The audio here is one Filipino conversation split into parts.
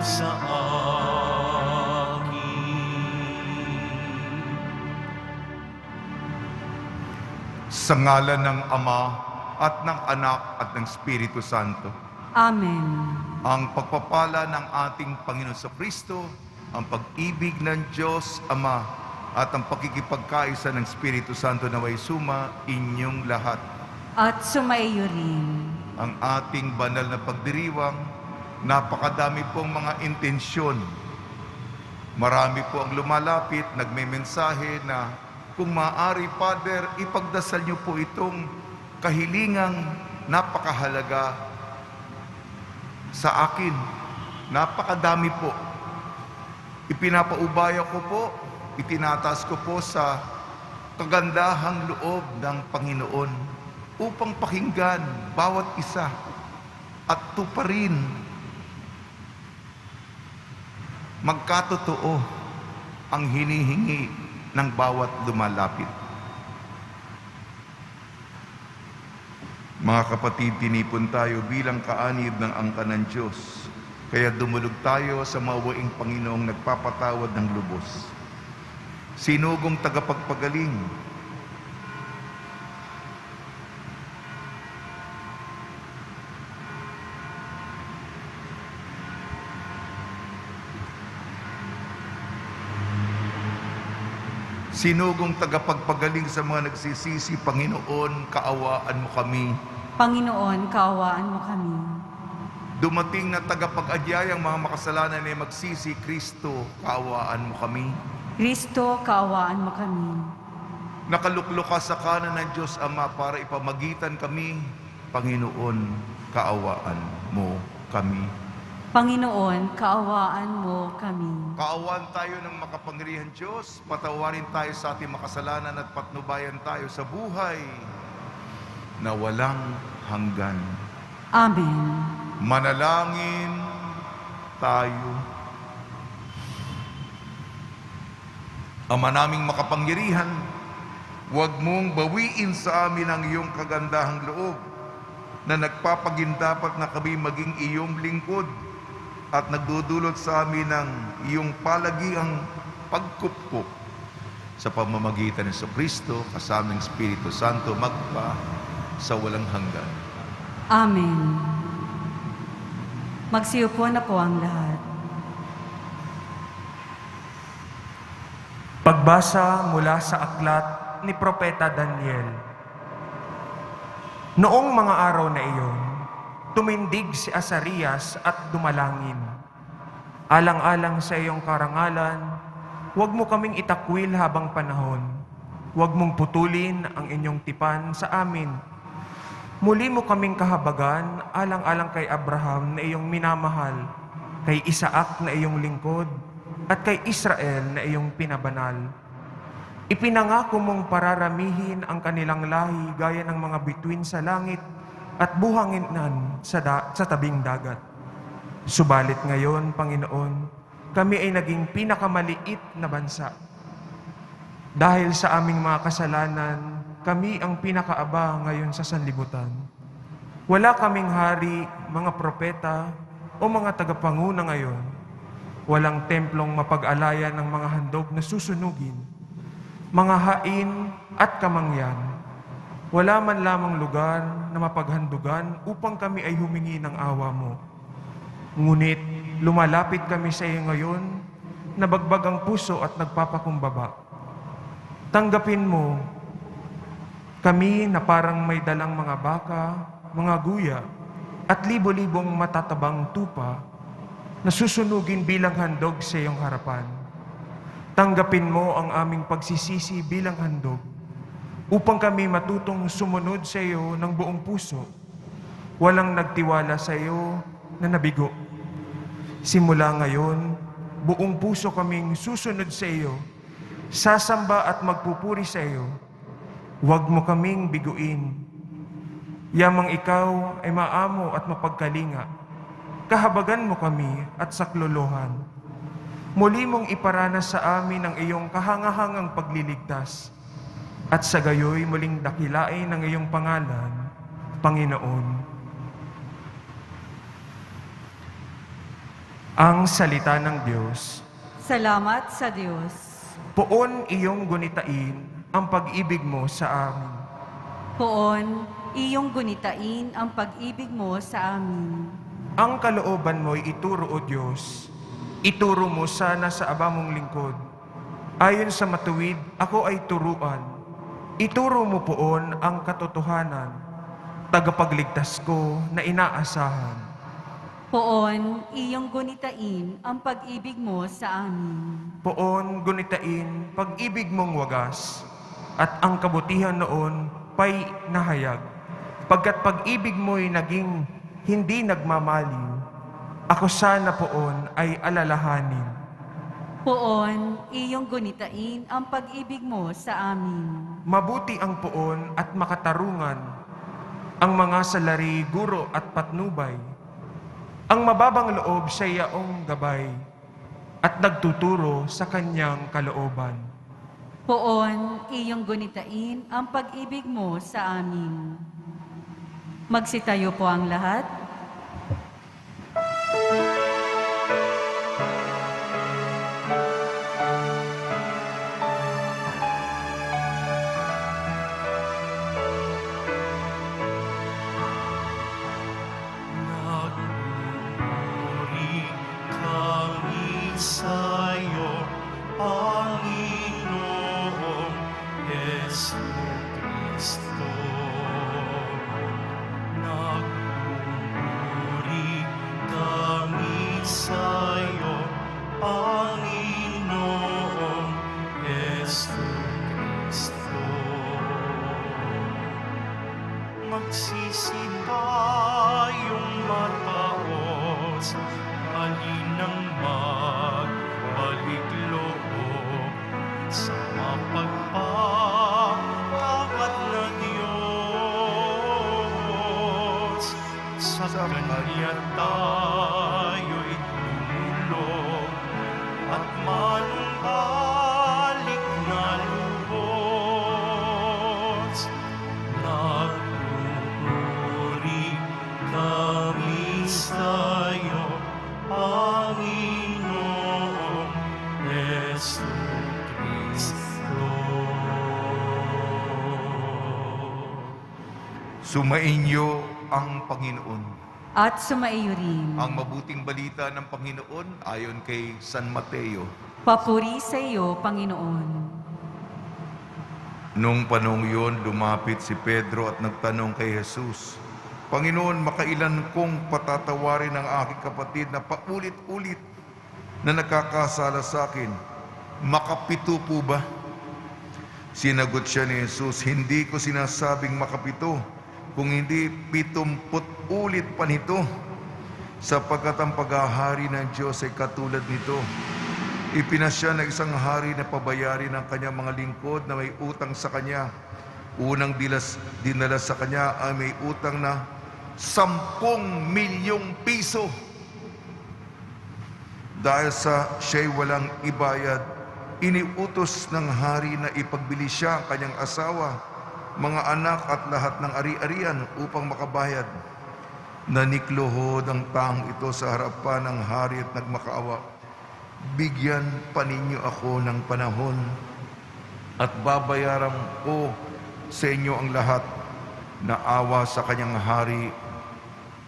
sa akin. Sa ngalan ng Ama at ng Anak at ng Espiritu Santo. Amen. Ang pagpapala ng ating Panginoon sa Kristo, ang pag-ibig ng Diyos Ama, at ang pakikipagkaisa ng Espiritu Santo naway suma inyong lahat. At sumaiyo rin. Ang ating banal na pagdiriwang, napakadami pong mga intensyon. Marami po ang lumalapit, nagmemensahe na kung maaari, Father, ipagdasal niyo po itong kahilingang napakahalaga sa akin. Napakadami po. Ipinapaubaya ko po, itinataas ko po sa kagandahang loob ng Panginoon upang pakinggan bawat isa at tuparin magkatotoo ang hinihingi ng bawat lumalapit. Mga kapatid, tinipon tayo bilang kaanib ng angkan ng Diyos. Kaya dumulog tayo sa mawaing Panginoong nagpapatawad ng lubos. Sinugong tagapagpagaling, sinugong tagapagpagaling sa mga nagsisisi, Panginoon, kaawaan mo kami. Panginoon, kaawaan mo kami. Dumating na tagapag-adyayang mga makasalanan ay magsisi, Kristo, kaawaan mo kami. Kristo, kaawaan mo kami. Nakaluklok ka sa kanan ng Diyos Ama para ipamagitan kami, Panginoon, kaawaan mo kami. Panginoon, kaawaan mo kami. Kaawaan tayo ng makapangyarihan Diyos, patawarin tayo sa ating makasalanan at patnubayan tayo sa buhay na walang hanggan. Amen. Manalangin tayo. Ama naming makapangyarihan, huwag mong bawiin sa amin ang iyong kagandahang loob na nagpapagindapat na kami maging iyong lingkod at nagdudulot sa amin ng iyong palagiang pagkupkup sa pamamagitan ng Kristo kasama ng Espiritu Santo magpa sa walang hanggan. Amen. Magsiupo na po ang lahat. Pagbasa mula sa aklat ni Propeta Daniel. Noong mga araw na iyon, tumindig si Azarias at dumalangin. Alang-alang sa iyong karangalan, huwag mo kaming itakwil habang panahon. Huwag mong putulin ang inyong tipan sa amin. Muli mo kaming kahabagan, alang-alang kay Abraham na iyong minamahal, kay Isaac na iyong lingkod, at kay Israel na iyong pinabanal. Ipinangako mong pararamihin ang kanilang lahi gaya ng mga bituin sa langit at buhanginan sa tabing dagat. Subalit ngayon, Panginoon, kami ay naging pinakamaliit na bansa. Dahil sa aming mga kasalanan, kami ang pinakaaba ngayon sa sanlibutan. Wala kaming hari, mga propeta, o mga tagapanguna ngayon. Walang templong mapag-alayan ng mga handog na susunugin, mga hain at kamangyan. Wala man lamang lugar na mapaghandugan upang kami ay humingi ng awa mo. Ngunit lumalapit kami sa iyo ngayon, nabagbag ang puso at nagpapakumbaba. Tanggapin mo kami na parang may dalang mga baka, mga guya, at libo-libong matatabang tupa na susunugin bilang handog sa iyong harapan. Tanggapin mo ang aming pagsisisi bilang handog upang kami matutong sumunod sa iyo ng buong puso, walang nagtiwala sa iyo na nabigo. Simula ngayon, buong puso kaming susunod sa iyo, sasamba at magpupuri sa iyo. Huwag mo kaming biguin. Yamang ikaw ay maamo at mapagkalinga. Kahabagan mo kami at saklolohan. Muli mong iparanas sa amin ang iyong kahangahangang pagliligtas. At sa gayoy muling dakilain ang iyong pangalan, Panginoon. Ang salita ng Diyos. Salamat sa Diyos. Poon iyong gunitain ang pag-ibig mo sa amin. Poon, iyong gunitain ang pag-ibig mo sa amin. Ang kalooban mo'y ituro, O Diyos. Ituro mo sana sa aba mong lingkod. Ayon sa matuwid, ako ay turuan. Ituro mo poon ang katotohanan, tagapagligtas ko na inaasahan. Poon, iyong gunitain ang pag-ibig mo sa amin. Poon gunitain pag-ibig mong wagas, at ang kabutihan noon pa'y nahayag. Pagkat pag-ibig mo'y naging hindi nagmamaliw, ako sana poon ay alalahanin. Poon, iyong gunitain ang pag-ibig mo sa amin. Mabuti ang poon at makatarungan, ang mga salari, guro at patnubay. Ang mababang loob sa iyaong gabay at nagtuturo sa kanyang kalooban. Poon, iyong gunitain ang pag-ibig mo sa amin. Magsitayo po ang lahat. Nagpupuri kami sa'yo, Panginoong Jesucristo. Nagpupuri kami sa'yo, Panginoong Jesucristo. Magsisitayong mataos, halinang magbalik loob sa mapagpapakat na Diyos. Sa Kanya tayo'y tumulong at manumbalik na lubos. Nagpupuri kami sa'yo, Panginoong Jesucristo. Sumainyo ang Panginoon. At sumaiyo rin. Ang mabuting balita ng Panginoon ayon kay San Mateo. Papuri sa iyo, Panginoon. Nung panong yun, lumapit si Pedro at nagtanong kay Jesus, Panginoon, makailan kong patatawarin ang aking kapatid na paulit-ulit na nakakasala sa akin? Makapito po ba? Sinagot siya ni Jesus, hindi ko sinasabing makapito, kung hindi 70 ulit pa nito, sapagkat ang paghahari ng Diyos ay katulad nito. Ipinasya ng isang hari na pabayarin ang kanyang mga lingkod na may utang sa kanya. Unang dinala sa kanya ay may utang na 10 milyong piso. Dahil sa siya'y walang ibayad, iniutos ng hari na ipagbili siya ang kanyang asawa, mga anak at lahat ng ari-arian upang makabayad. Nanikluhod ang taong ito sa harapan ng hari at nagmakaawa. Bigyan pa ninyo ako ng panahon at babayaran ko sa inyo ang lahat. Naawa sa kanyang hari,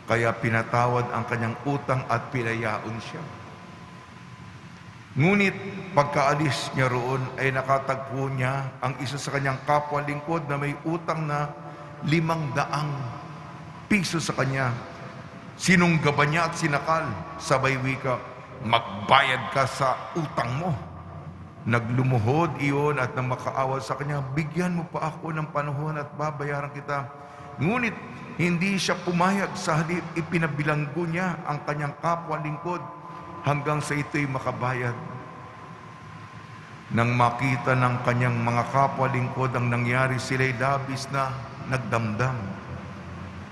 kaya pinatawad ang kanyang utang at pinayaon siya. Ngunit pagkaalis niya roon ay nakatagpo niya ang isa sa kanyang kapwa lingkod na may utang na 500 piso sa kanya. Sinunggaban niya at sinakal, sabay wika, magbayad ka sa utang mo. Naglumuhod iyon at nang makaawa sa kanya, bigyan mo pa ako ng panahon at babayaran kita. Ngunit hindi siya pumayag, sa halip ipinabilanggo niya ang kanyang kapwa lingkod hanggang sa ito'y makabayad. Nang makita ng kanyang mga kapwa lingkod ang nangyari, sila'y labis na nagdamdam.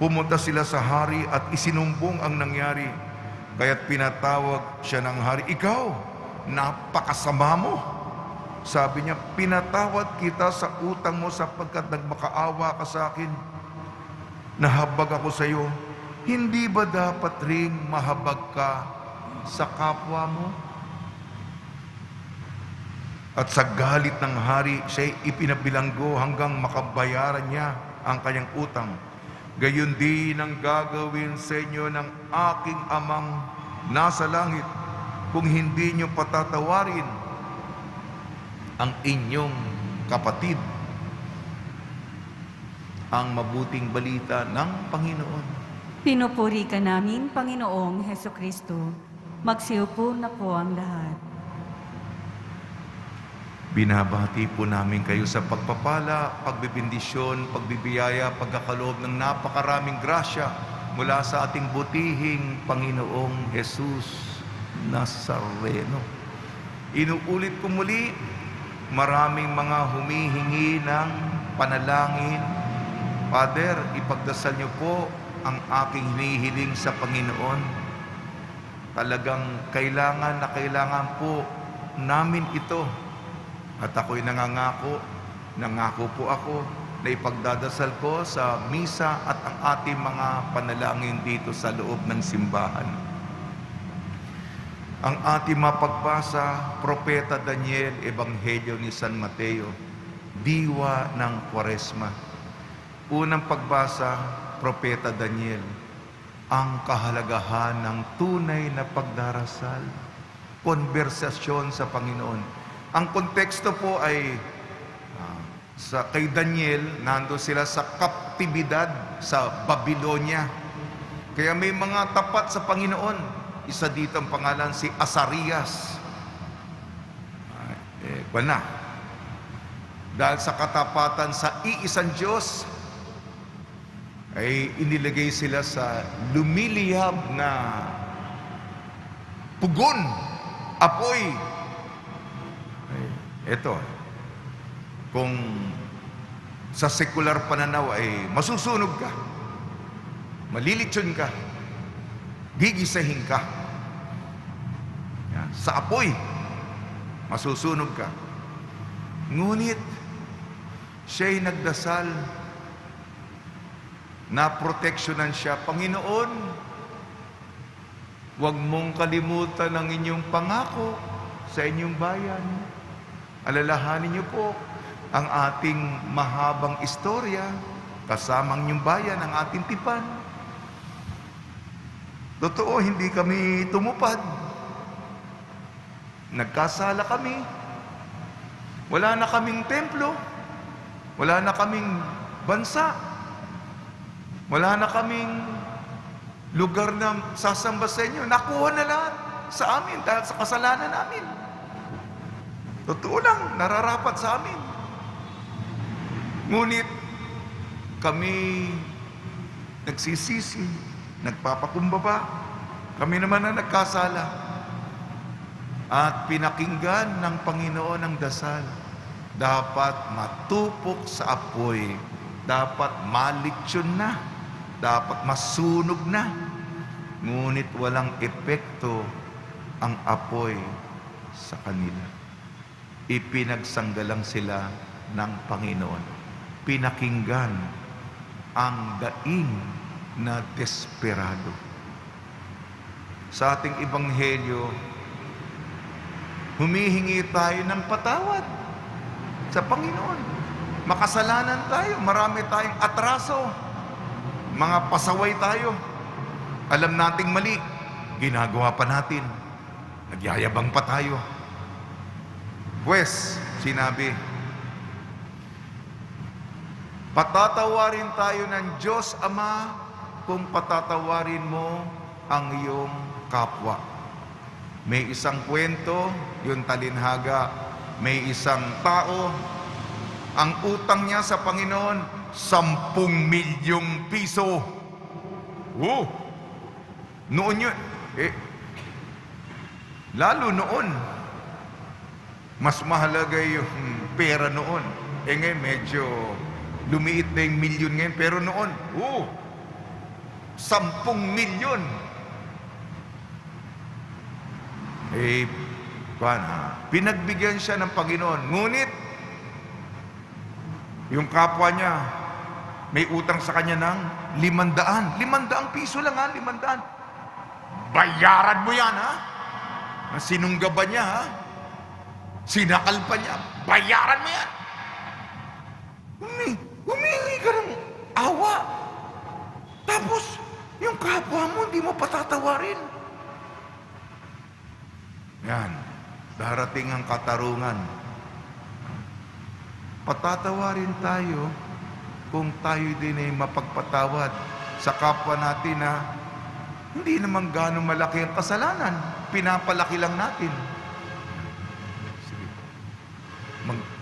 Pumunta sila sa hari at isinumbong ang nangyari. Kaya't pinatawag siya ng hari, ikaw, napakasama mo. Sabi niya, pinatawad kita sa utang mo sapagkat nagmakaawa ka sa akin. Nahabag ako sa iyo. Hindi ba dapat ring mahabag ka sa kapwa mo? At sa galit ng hari, siya'y ipinabilanggo hanggang makabayaran niya ang kanyang utang. Gayon din ang gagawin sa inyo ng aking amang nasa langit kung hindi niyo patatawarin ang inyong kapatid. Ang mabuting balita ng Panginoon. Pinupuri ka namin, Panginoong Hesukristo. Magsiupo na po ang lahat. Binabati po namin kayo sa pagpapala, pagbibindisyon, pagbibiyaya, pagkakaloob ng napakaraming grasya mula sa ating butihing Panginoong Jesus Nazareno. Inuulit ko muli, maraming mga humihingi ng panalangin. Father, ipagdasal niyo po ang aking hinihiling sa Panginoon. Talagang kailangan na kailangan po namin ito. At ako'y nangako po ako na ipagdadasal ko sa misa at ang ating mga panalangin dito sa loob ng simbahan. Ang ating mapagbasa, Propeta Daniel, Ebanghelyo ni San Mateo, diwa ng Kwaresma. Unang pagbasa, Propeta Daniel, ang kahalagahan ng tunay na pagdarasal, konversasyon sa Panginoon. Ang konteksto po ay kay Daniel, nando sila sa kaptibidad sa Babylonia. Kaya may mga tapat sa Panginoon. Isa dito ang pangalan si Azarias. Dahil sa katapatan sa iisang Diyos, ay inilagay sila sa lumiliyab na pugon, apoy. Ito, kung sa sekular pananaw ay masusunog ka, malilitsyon ka, gigisahin ka. Yan. Sa apoy, masusunog ka. Ngunit, siya'y nagdasal, na proteksyonan siya. Panginoon, huwag mong kalimutan ang inyong pangako sa inyong bayan. Alalahanin niyo po ang ating mahabang istorya, kasamang inyong bayan, ang ating tipan. Totoo, hindi kami tumupad. Nagkasala kami. Wala na kaming templo. Wala na kaming bansa. Wala na kaming lugar na sasamba sa inyo. Nakuha na lahat sa amin dahil sa kasalanan namin. Totoo lang, nararapat sa amin. Ngunit kami nagsisisi, nagpapakumbaba. Kami naman na nagkasala. At pinakinggan ng Panginoon ang dasal. Dapat matupok sa apoy. Dapat malitsyon na. Dapat masunog na. Ngunit walang epekto ang apoy sa kanila. Ipinagsanggalang sila ng Panginoon. Pinakinggan ang daing na desperado. Sa ating ebanghelyo, humihingi tayo ng patawad sa Panginoon. Makasalanan tayo, marami tayong atraso, mga pasaway tayo. Alam nating mali, ginagawa pa natin, nagyayabang pa tayo. Pues, sinabi, patatawarin tayo ng Diyos Ama kung patatawarin mo ang iyong kapwa. May isang kwento, yung talinhaga, may isang tao, ang utang niya sa Panginoon, 10 milyong piso. Oh! Noon yun, lalo noon, mas mahalaga yung pera noon. Ngayon medyo lumiit na yung milyon ngayon. Pero noon, 10 milyon. Pinagbigyan siya ng Panginoon. Ngunit, yung kapwa niya, may utang sa kanya ng 500. 500 piso lang 500. Bayaran mo yan Sinungga ba niya, ha? Sinakal pa niya. Bayaran mo yan. Humingi ka ng awa. Tapos, yung kapwa mo, hindi mo patatawarin. Yan. Darating ang katarungan. Patatawarin tayo kung tayo din ay mapagpatawad sa kapwa natin na hindi naman gano'ng malaki ang kasalanan. Pinapalaki lang natin. Sige.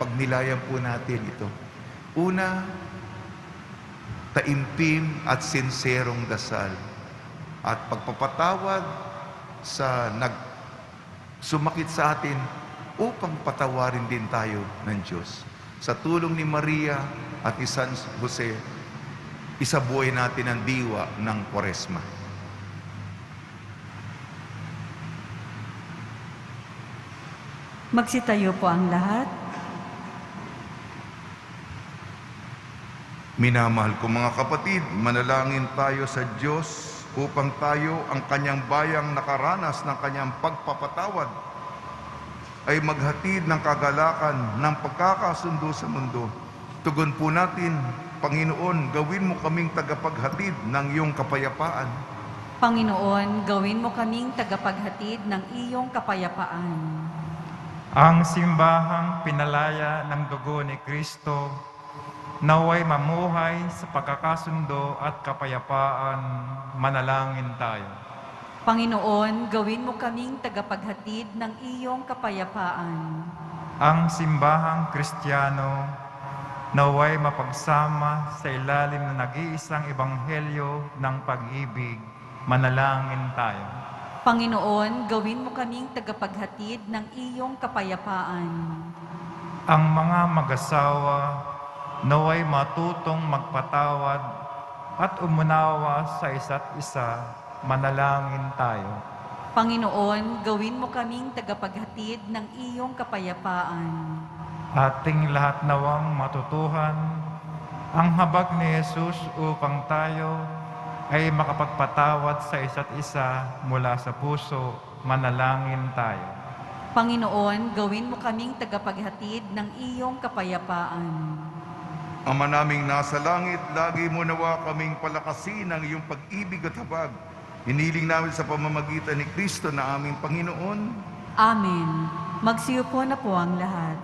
Pagnilayan po natin ito. Una, taimpim at sinserong dasal. At pagpapatawad sa sumakit sa atin upang patawarin din tayo ng Diyos. Sa tulong ni Maria at ni San Jose, isabuhay natin ang diwa ng Kwaresma. Magsitayo po ang lahat. Minamahal ko mga kapatid, manalangin tayo sa Diyos upang tayo ang kanyang bayang nakaranas ng kanyang pagpapatawad ay maghatid ng kagalakan ng pagkakasundo sa mundo. Tugon po natin, Panginoon, gawin mo kaming tagapaghatid ng iyong kapayapaan. Panginoon, gawin mo kaming tagapaghatid ng iyong kapayapaan. Ang simbahang pinalaya ng dugo ni Kristo, naway mamuhay sa pagkakasundo at kapayapaan, manalangin tayo. Panginoon, gawin mo kaming tagapaghatid ng iyong kapayapaan. Ang simbahang Kristiyano, naway mapagsama sa ilalim ng nag-iisang ebanghelyo ng pag-ibig, manalangin tayo. Panginoon, gawin mo kaming tagapaghatid ng iyong kapayapaan. Ang mga mag-asawa, naway matutong magpatawad at umunawa sa isa't isa, manalangin tayo. Panginoon, gawin mo kaming tagapaghatid ng iyong kapayapaan. Ating lahat nawang matutuhan ang habag ni Jesus upang tayo ay makapagpatawad sa isa't isa mula sa puso, manalangin tayo. Panginoon, gawin mo kaming tagapaghatid ng iyong kapayapaan. Ama naming nasa langit, lagi mo nawa kaming palakasin ng iyong pag-ibig at habag. Hiniling namin sa pamamagitan ni Kristo na aming Panginoon. Amen. Magsiupo na po ang lahat.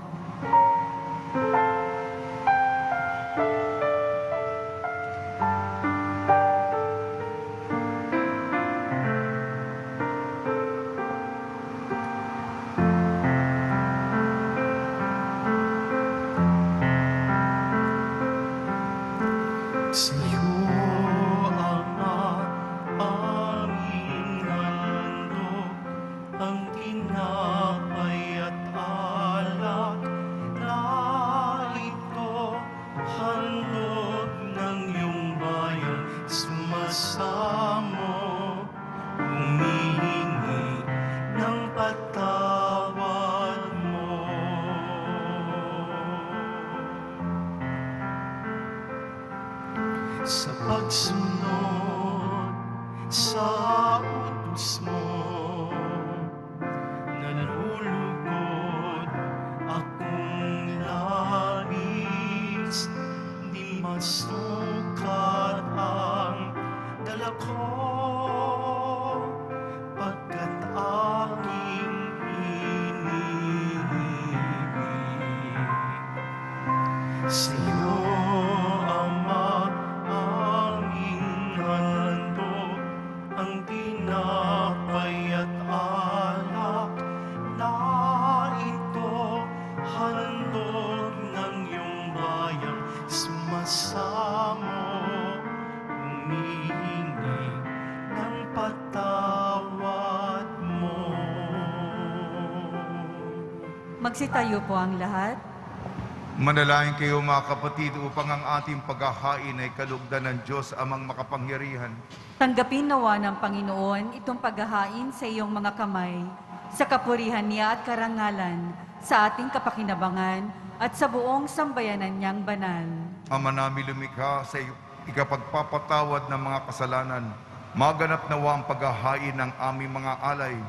Sa'yo, Ama, aming handog, ang tinapay at alak na ito, handog ng iyong bayan, sumasamo, humihingi ng patawad mo. Sa pagsunod sa utos mo, nalulugod akong labis, di masukat ang dala ko, pagkat aking iniibig. Sa'yo, Ama, aming handog, ang tinapay at alak na ito, handog ng iyong bayang sumasamo, humihingi ng patawad mo. Magsitayo po ang lahat. Manalangin kayo mga kapatid upang ang ating paghahain ay kalugdan ng Diyos amang makapangyarihan. Tanggapin nawa ng Panginoon itong paghahain sa iyong mga kamay, sa kapurihan niya at karangalan, sa ating kapakinabangan at sa buong sambayanan niyang banal. Ama namin lumikha sa ikapagpapatawad ng mga kasalanan, maganap nawa ang paghahain ng aming mga alay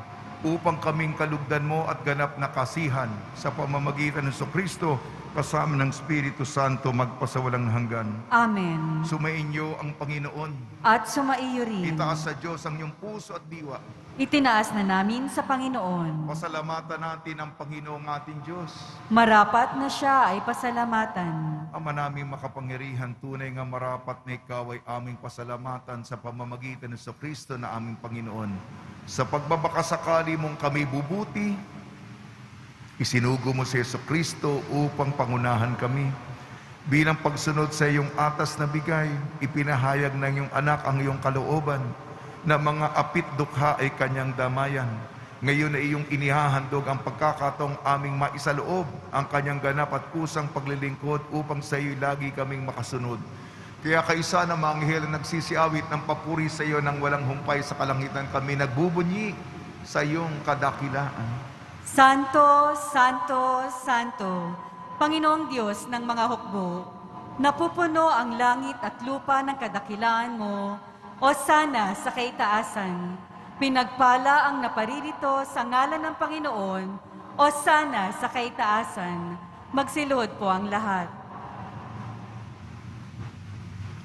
upang kaming kalugdan mo at ganap na kasihan sa pamamagitan ng Kristo kasama ng Espiritu Santo magpasawalang hanggan. Amen. Sumainyo ang Panginoon. At sumaiyo rin. Itaas sa Diyos ang iyong puso at diwa. Itinaas na namin sa Panginoon. Pasalamatan natin ang Panginoong ating Diyos. Marapat na siya ay pasalamatan. Ama naming makapangyarihan, tunay nga marapat na ikaw ay aming pasalamatan sa pamamagitan ng Kristo na aming Panginoon. Sa pagbabakasakali mong kami bubuti, isinugo mo si Kristo upang pangunahan kami. Bilang pagsunod sa iyong atas na bigay, ipinahayag ng iyong anak ang iyong kalooban na mga apit dukha ay kanyang damayan. Ngayon ay iyong inihahandog ang pagkakataong aming maisaloob ang kanyang ganap at kusang paglilingkod upang sa iyo lagi kaming makasunod. Kaya kaisa na mga anghel na nagsisiawit ng papuri sa iyo nang walang humpay sa kalangitan, kami nagbubunyi sa iyong kadakilaan. Santo, Santo, Santo, Panginoong Diyos ng mga hukbo, napupuno ang langit at lupa ng kadakilaan mo, o sana sa kaitaasan. Pinagpala ang naparirito sa ngalan ng Panginoon, o sana sa kaitaasan. Magsiluhod po ang lahat.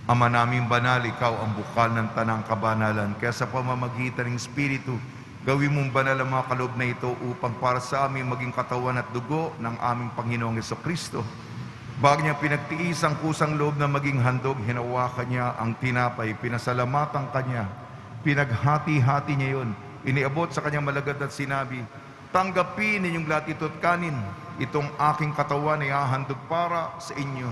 Ama naming banal, ikaw ang bukal ng tanang kabanalan. Kaya sa pamamagitan ng Espiritu, gawin mong banal ang mga kaloob na ito upang para sa aming maging katawan at dugo ng aming Panginoong Jesucristo. Bago niya pinagtiis ang kusang loob na maging handog, hinawakan niya ang tinapay, pinasalamatan kanya, pinaghati-hati niya yun, iniabot sa kanyang malagad at sinabi, tanggapin ninyong lahat ito't kanin, itong aking katawan ay hahandog para sa inyo.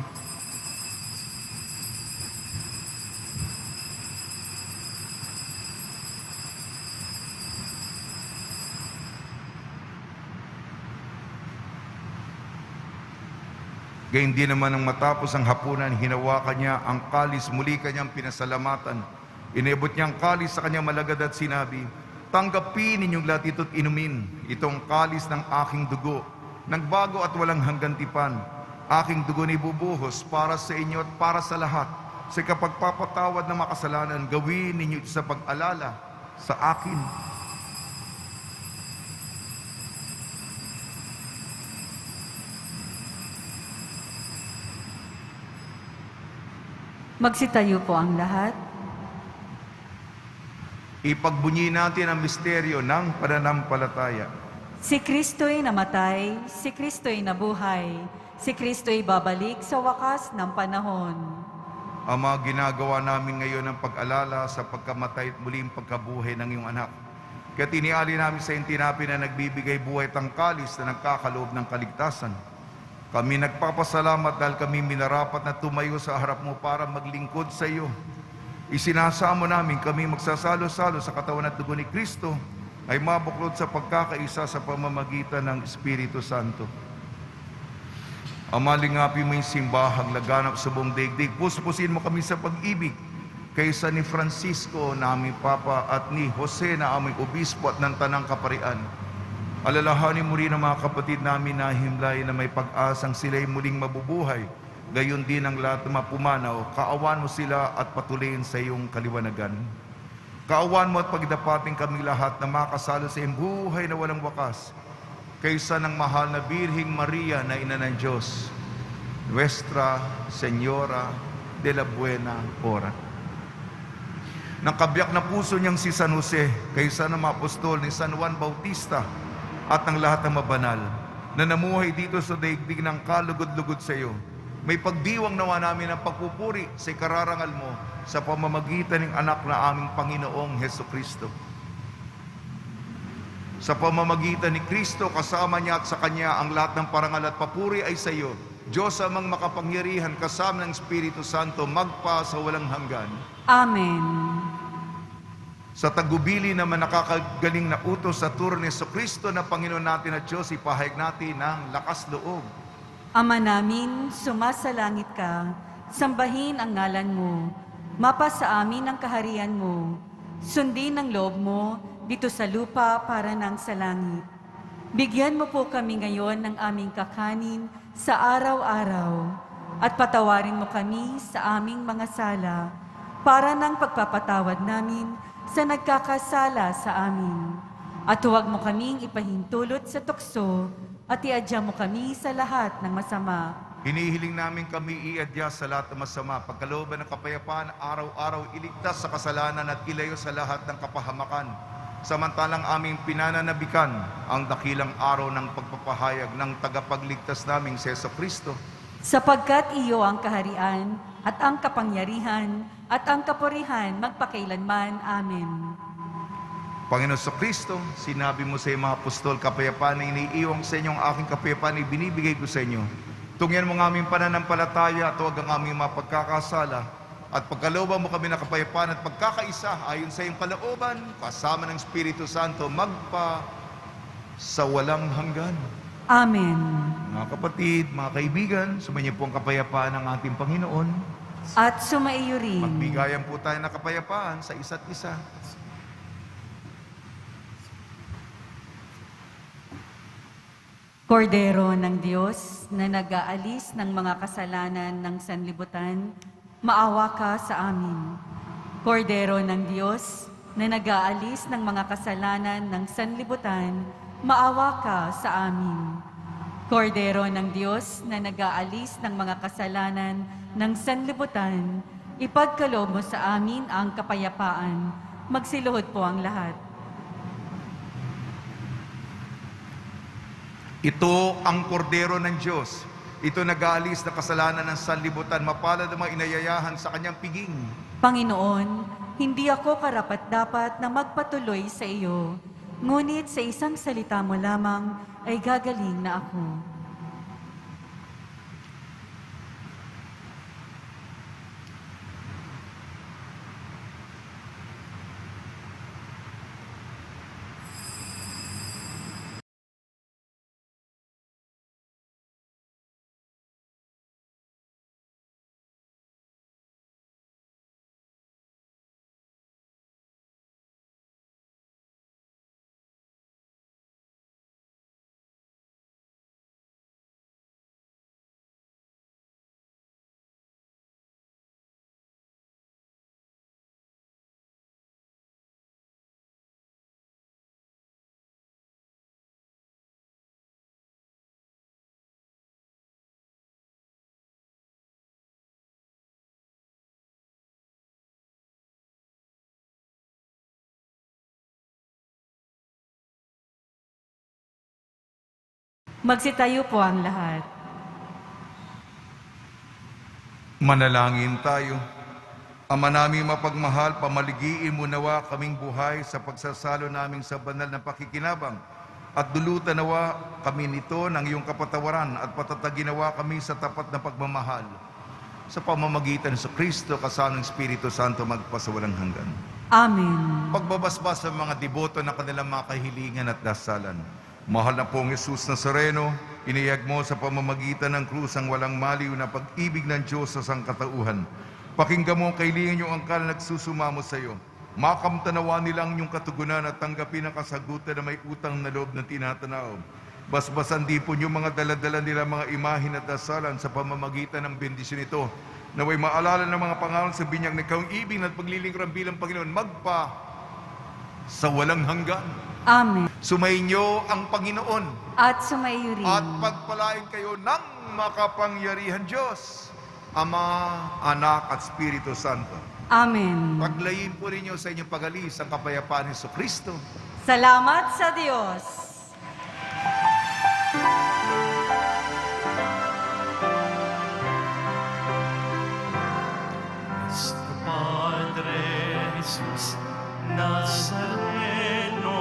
Gayun din naman nang matapos ang hapunan, hinawakan niya ang kalis, muli kanyang pinasalamatan. Inabot niya ang kalis sa kanyang malagad at sinabi, tanggapin ninyong lahat ito't inumin, itong kalis ng aking dugo, nagbago at walang hanggang tipan. Aking dugo ni bubuhos para sa inyo at para sa lahat. Sa kapagpapatawad ng makasalanan, gawin ninyo ito sa pag-alala sa akin. Magsitayo po ang lahat. Ipagbunyi natin ang misteryo ng pananampalataya. Si Kristo'y namatay, si Kristo'y nabuhay, si Kristo'y babalik sa wakas ng panahon. Ama, ginagawa namin ngayon ang pag-alala sa pagkamatay at muling pagkabuhay ng iyong anak. Kaya tiniali namin sa iyong tinapay na nagbibigay buhay at tangkalis na nagkakaloob ng kaligtasan. Kami nagpapasalamat dahil kami minarapat na tumayo sa harap mo para maglingkod sa iyo. Isinasamo namin kami magsasalo-salo sa katawan at dugo ni Kristo ay mabuklod sa pagkakaisa sa pamamagitan ng Espiritu Santo. Ama, lingapin mo yung simbahang laganap sa buong daigdig. Puspusin mo kami sa pag-ibig kaysa ni Francisco na aming Papa at ni Jose na aming Obispo at ng Tanang Kaparian. Alalahanin mo rin ang mga kapatid namin na himlay na may pag-asang sila'y muling mabubuhay. Gayon din ang lahat na mapumanaw, kaawan mo sila at patuloyin sa iyong kaliwanagan. Kaawan mo at pagdapating kami lahat na makasalo sa iyong buhay na walang wakas, kaysa ng mahal na Birhing Maria na Ina ng Diyos, Nuestra Señora de la Buena Hora. Nang kabiyak na puso niyang si San Jose, kaysa ng mga apostol ni San Juan Bautista, at ng lahat ng mabanal na namuhay dito sa daigdig ng kalugod-lugod sa iyo, may pagdiwang nawa namin ang pagpupuri sa ikararangal mo sa pamamagitan ng anak na aming Panginoong Jesucristo. Sa pamamagitan ni Kristo, kasama niya at sa Kanya ang lahat ng parangal at papuri ay sa iyo, Diyos amang makapangyarihan kasama ng Espiritu Santo magpa sa walang hanggan. Amen. Sa tagubili naman nakakagaling na utos sa turo ni Jesucristo na Panginoon natin at Diyos, ipahayag natin ng lakas loob. Ama namin, sumasalangit ka, sambahin ang ngalan mo, mapasa amin ang kaharian mo, sundin ang loob mo dito sa lupa para nang sa langit. Bigyan mo po kami ngayon ng aming kakanin sa araw-araw at patawarin mo kami sa aming mga sala para nang pagpapatawad namin sa nagkakasala sa amin. At huwag mo kaming ipahintulot sa tukso at iadya mo kami sa lahat ng masama. Hinihiling namin kami iadya sa lahat ng masama, pagkalooban ng kapayapaan, araw-araw iligtas sa kasalanan at ilayo sa lahat ng kapahamakan. Samantalang aming pinananabikan ang dakilang araw ng pagpapahayag ng tagapagligtas naming si Jesucristo. Sapagkat iyo ang kaharian at ang kapangyarihan at ang kapurihan magpakailanman. Amen. Panginoon sa Kristo, sinabi mo sa iyong mga apostol, kapayapaan na iniiwang sa inyong aking kapayapaan, ibinibigay ko sa inyo. Tungyan mo ng aming pananampalataya at huwag ang aming mapagkakasala. At pagkalooban mo kami ng kapayapaan at pagkakaisa ayon sa iyong kalooban, kasama ng Espiritu Santo, magpa sa walang hanggan. Amen. Mga kapatid, mga kaibigan, sumainyo po ang kapayapaan ng ating Panginoon. At sumaiyo rin. Magbigayan po tayo ng kapayapaan sa isa't isa. Kordero ng Diyos na nag-aalis ng mga kasalanan ng sanlibutan, maawa ka sa amin. Kordero ng Diyos na nag-aalis ng mga kasalanan ng sanlibutan, maawa ka sa amin. Kordero ng Diyos na nag-aalis ng mga kasalanan ng sanlibutan, ipagkaloob mo sa amin ang kapayapaan. Magsiluhod po ang lahat. Ito ang kordero ng Diyos. Ito nag-aalis na kasalanan ng sanlibutan. Mapalad ang mga inayayahan sa kanyang piging. Panginoon, hindi ako karapat-dapat na magpatuloy sa iyo, ngunit sa isang salita mo lamang ay gagaling na ako. Magsitayo po ang lahat. Manalangin tayo. Ama naming mapagmahal, pamaligiin mo nawa kaming buhay sa pagsasalo naming sa banal na pakikinabang at dulutan nawa kami nito ng iyong kapatawaran at patatagin nawa kami sa tapat na pagmamahal. Sa pamamagitan sa Kristo, kasama ng Espiritu Santo, magpasawalang hanggan. Amen. Pagbabasbas sa mga deboto ng kanilang mga kahilingan at dasalan. Mahal na pong Jesus Nazareno, iniyag mo sa pamamagitan ng krus ang walang maliw na pag-ibig ng Diyos sa sangkatauhan. Pakinggan mo ang kahilingan niyong angkal na nagsusumamo sa iyo. Makamtanawa nilang yung katugunan at tanggapin ang kasagutan na may utang na loob na tinatanaw. Basbasan din po yung mga daladala nila mga imahin at dasalan sa pamamagitan ng bendisyon ito. Naway maalala ng mga pangalan sa binyag na ikaw ibig at paglilingkuran bilang Panginoon, magpa sa walang hanggan. Amen. Sumainyo ang Panginoon At sumaiyo rin. at pagpalain kayo ng makapangyarihan Diyos, Ama, Anak at Espiritu Santo. Amen. Paglayin po ninyo sa inyong pag-alis ang kapayapaan ni Jesucristo. Salamat sa Diyos. Nuestro Padre Jesus Nazareno,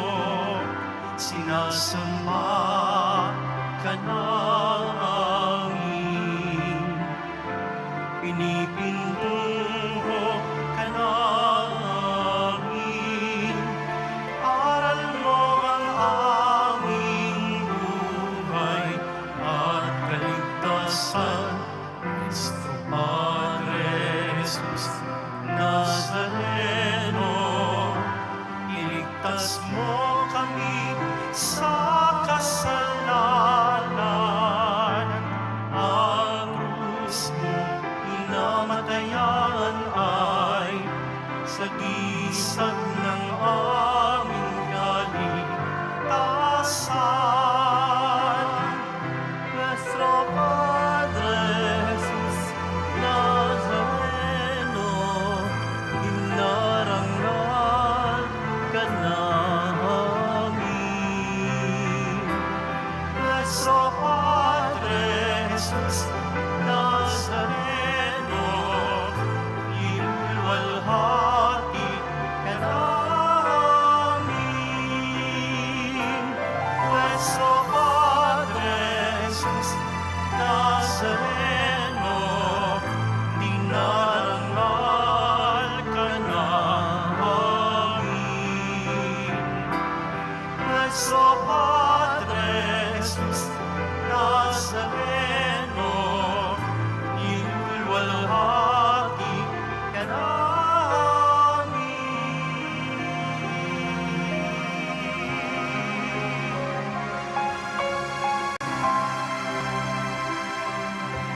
sinasamba ka namin, pinipindot